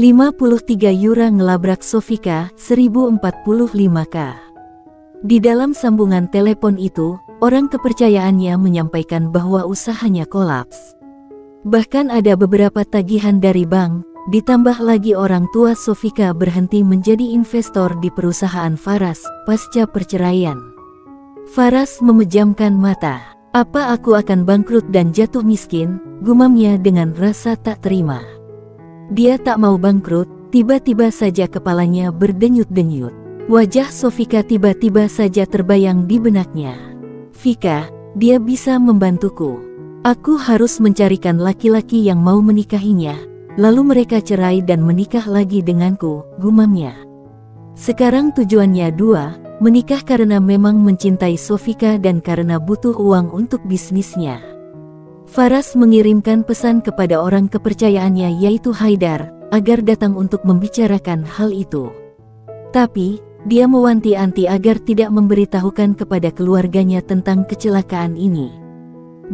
53 Yura ngelabrak Sofika, 1045K. Di dalam sambungan telepon itu, orang kepercayaannya menyampaikan bahwa usahanya kolaps. Bahkan ada beberapa tagihan dari bank, ditambah lagi orang tua Sofika berhenti menjadi investor di perusahaan Faras pasca perceraian. Faras memejamkan mata. "Apa aku akan bangkrut dan jatuh miskin?" gumamnya dengan rasa tak terima. Dia tak mau bangkrut, tiba-tiba saja kepalanya berdenyut-denyut. Wajah Sofika tiba-tiba saja terbayang di benaknya. "Vika, dia bisa membantuku. Aku harus mencarikan laki-laki yang mau menikahinya, lalu mereka cerai dan menikah lagi denganku," gumamnya. Sekarang tujuannya dua, menikah karena memang mencintai Sofika dan karena butuh uang untuk bisnisnya. Faras mengirimkan pesan kepada orang kepercayaannya yaitu Haidar, agar datang untuk membicarakan hal itu. Tapi, dia mewanti-wanti agar tidak memberitahukan kepada keluarganya tentang kecelakaan ini.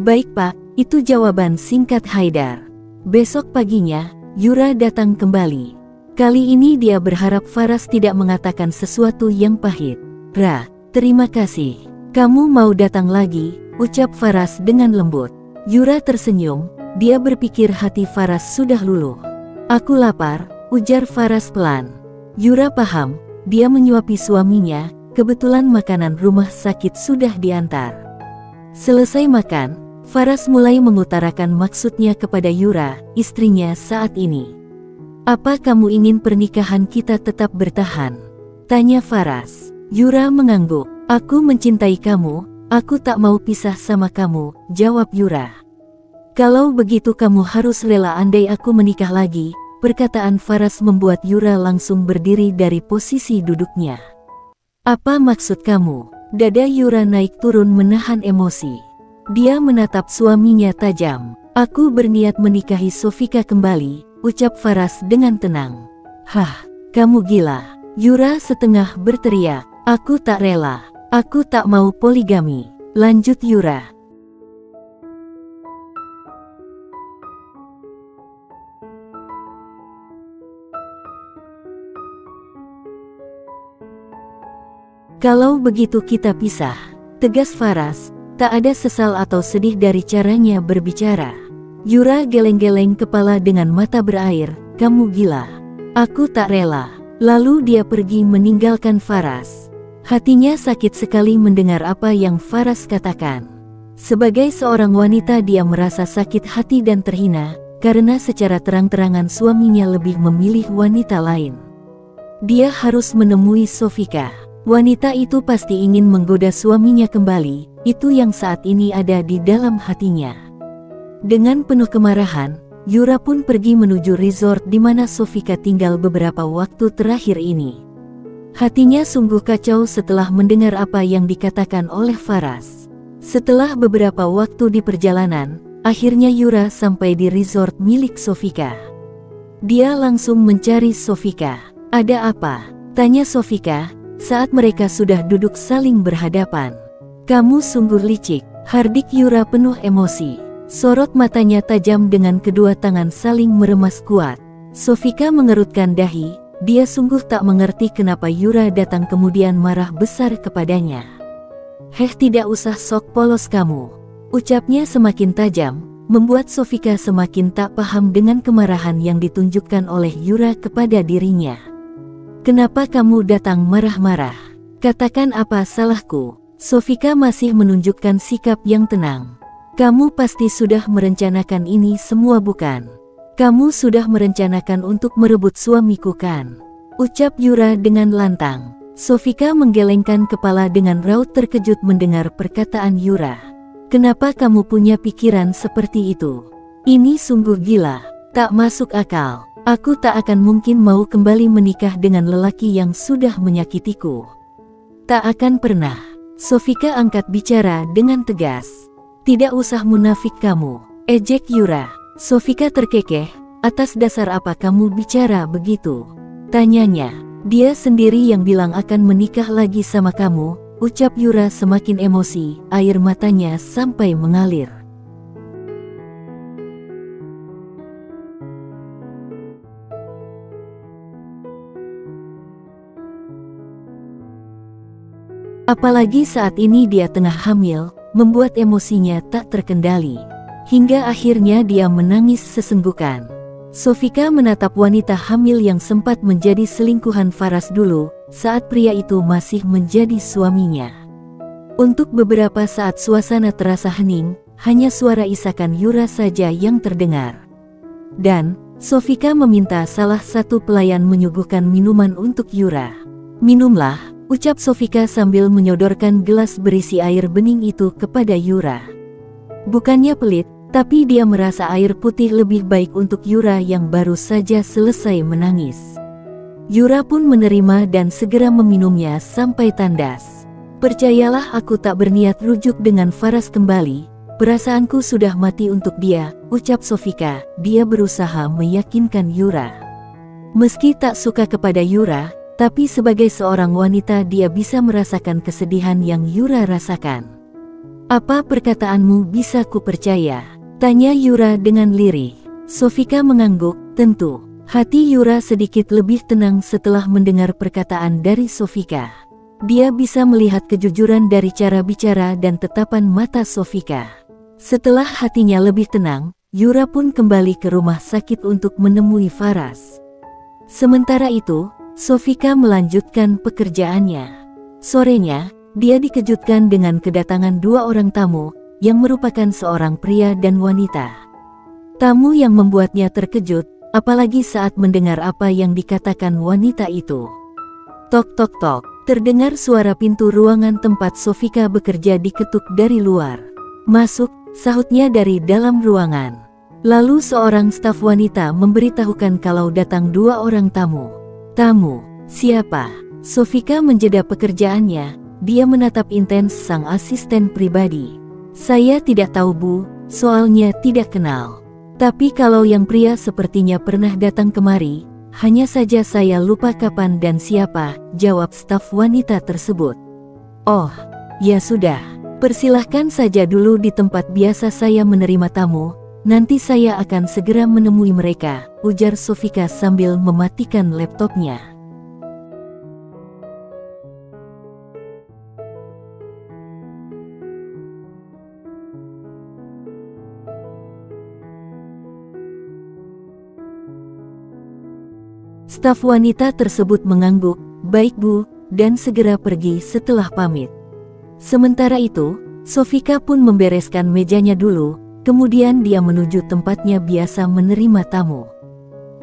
"Baik Pak," itu jawaban singkat Haidar. Besok paginya, Yura datang kembali. Kali ini dia berharap Faras tidak mengatakan sesuatu yang pahit. Terima kasih. Kamu mau datang lagi," ucap Faras dengan lembut. Yura tersenyum, dia berpikir hati Faras sudah luluh. "Aku lapar," ujar Faras pelan. Yura paham, dia menyuapi suaminya, kebetulan makanan rumah sakit sudah diantar. Selesai makan, Faras mulai mengutarakan maksudnya kepada Yura, istrinya saat ini. "Apa kamu ingin pernikahan kita tetap bertahan?" tanya Faras. Yura mengangguk. "Aku mencintai kamu, aku tak mau pisah sama kamu," jawab Yura. "Kalau begitu kamu harus rela andai aku menikah lagi," perkataan Faras membuat Yura langsung berdiri dari posisi duduknya. "Apa maksud kamu?" Dada Yura naik turun menahan emosi. Dia menatap suaminya tajam. "Aku berniat menikahi Sofika kembali," ucap Faras dengan tenang. "Hah, kamu gila?" Yura setengah berteriak. "Aku tak rela. Aku tak mau poligami," lanjut Yura. "Kalau begitu kita pisah," tegas Faras, tak ada sesal atau sedih dari caranya berbicara. Yura geleng-geleng kepala dengan mata berair. "Kamu gila. Aku tak rela." Lalu dia pergi meninggalkan Faras. Hatinya sakit sekali mendengar apa yang Faras katakan. Sebagai seorang wanita dia merasa sakit hati dan terhina, karena secara terang-terangan suaminya lebih memilih wanita lain. Dia harus menemui Sofika. Wanita itu pasti ingin menggoda suaminya kembali, itu yang saat ini ada di dalam hatinya. Dengan penuh kemarahan, Yura pun pergi menuju resort di mana Sofika tinggal beberapa waktu terakhir ini. Hatinya sungguh kacau setelah mendengar apa yang dikatakan oleh Faras. Setelah beberapa waktu di perjalanan, akhirnya Yura sampai di resort milik Sofika. Dia langsung mencari Sofika. "Ada apa?" tanya Sofika, saat mereka sudah duduk saling berhadapan. "Kamu sungguh licik," hardik Yura penuh emosi. Sorot matanya tajam dengan kedua tangan saling meremas kuat. Sofika mengerutkan dahi, dia sungguh tak mengerti kenapa Yura datang kemudian marah besar kepadanya. Tidak usah sok polos kamu," ucapnya semakin tajam, membuat Sofika semakin tak paham dengan kemarahan yang ditunjukkan oleh Yura kepada dirinya. "Kenapa kamu datang marah-marah? Katakan apa salahku?" Sofika masih menunjukkan sikap yang tenang. "Kamu pasti sudah merencanakan ini semua bukan? Kamu sudah merencanakan untuk merebut suamiku kan?" ucap Yura dengan lantang. Sofika menggelengkan kepala dengan raut terkejut mendengar perkataan Yura. "Kenapa kamu punya pikiran seperti itu? Ini sungguh gila, tak masuk akal. Aku tak akan mungkin mau kembali menikah dengan lelaki yang sudah menyakitiku. Tak akan pernah." Sofika angkat bicara dengan tegas. "Tidak usah munafik kamu," ejek Yura. Sofika terkekeh, "Atas dasar apa kamu bicara begitu?" tanyanya. "Dia sendiri yang bilang akan menikah lagi sama kamu," ucap Yura semakin emosi, air matanya sampai mengalir. Apalagi saat ini dia tengah hamil, membuat emosinya tak terkendali. Hingga akhirnya dia menangis sesenggukan. Sofika menatap wanita hamil yang sempat menjadi selingkuhan Faras dulu, saat pria itu masih menjadi suaminya. Untuk beberapa saat suasana terasa hening, hanya suara isakan Yura saja yang terdengar. Dan, Sofika meminta salah satu pelayan menyuguhkan minuman untuk Yura. "Minumlah," ucap Sofika sambil menyodorkan gelas berisi air bening itu kepada Yura. Bukannya pelit, tapi dia merasa air putih lebih baik untuk Yura yang baru saja selesai menangis. Yura pun menerima dan segera meminumnya sampai tandas. "Percayalah, aku tak berniat rujuk dengan Faras kembali. Perasaanku sudah mati untuk dia," ucap Sofika. Dia berusaha meyakinkan Yura. Meski tak suka kepada Yura, tapi sebagai seorang wanita dia bisa merasakan kesedihan yang Yura rasakan. "Apa perkataanmu bisa ku percaya?" tanya Yura dengan lirih. Sofika mengangguk, tentu. Hati Yura sedikit lebih tenang setelah mendengar perkataan dari Sofika. Dia bisa melihat kejujuran dari cara bicara dan tatapan mata Sofika. Setelah hatinya lebih tenang, Yura pun kembali ke rumah sakit untuk menemui Faras. Sementara itu, Sofika melanjutkan pekerjaannya. Sorenya, dia dikejutkan dengan kedatangan dua orang tamu, yang merupakan seorang pria dan wanita. Tamu yang membuatnya terkejut, apalagi saat mendengar apa yang dikatakan wanita itu. Tok tok tok, terdengar suara pintu ruangan tempat Sofika bekerja diketuk dari luar. "Masuk," sahutnya dari dalam ruangan. Lalu seorang staf wanita memberitahukan kalau datang dua orang tamu. "Tamu, siapa?" Sofika menjeda pekerjaannya, dia menatap intens sang asisten pribadi. "Saya tidak tahu, Bu, soalnya tidak kenal. Tapi kalau yang pria sepertinya pernah datang kemari, hanya saja saya lupa kapan dan siapa," jawab staf wanita tersebut. "Oh, ya sudah, persilahkan saja dulu di tempat biasa saya menerima tamu, nanti saya akan segera menemui mereka," ujar Sofika sambil mematikan laptopnya. Staf wanita tersebut mengangguk, "Baik Bu," dan segera pergi setelah pamit. Sementara itu, Sofika pun membereskan mejanya dulu, kemudian dia menuju tempatnya biasa menerima tamu.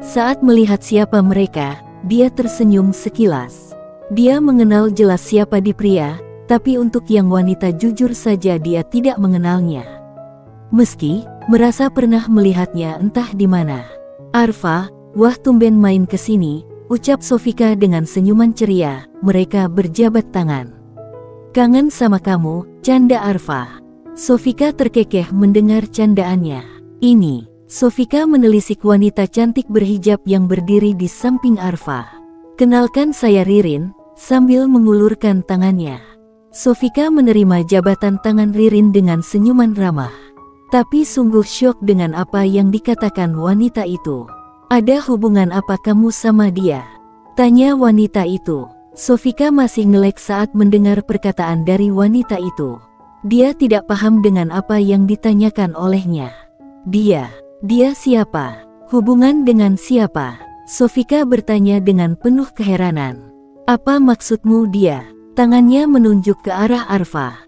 Saat melihat siapa mereka, dia tersenyum sekilas. Dia mengenal jelas siapa di pria, tapi untuk yang wanita jujur saja dia tidak mengenalnya. Meski merasa pernah melihatnya entah di mana. "Arfa, wah tumben main ke sini," ucap Sofika dengan senyuman ceria. Mereka berjabat tangan. "Kangen sama kamu," canda Arfa. Sofika terkekeh mendengar candaannya. "Ini," Sofika menelisik wanita cantik berhijab yang berdiri di samping Arfa. "Kenalkan, saya Ririn," sambil mengulurkan tangannya. Sofika menerima jabatan tangan Ririn dengan senyuman ramah. Tapi sungguh syok dengan apa yang dikatakan wanita itu. "Ada hubungan apa kamu sama dia?" tanya wanita itu. Sofika masih ngelek saat mendengar perkataan dari wanita itu. Dia tidak paham dengan apa yang ditanyakan olehnya. Dia siapa? Hubungan dengan siapa?" Sofika bertanya dengan penuh keheranan. "Apa maksudmu dia?" Tangannya menunjuk ke arah Arfa.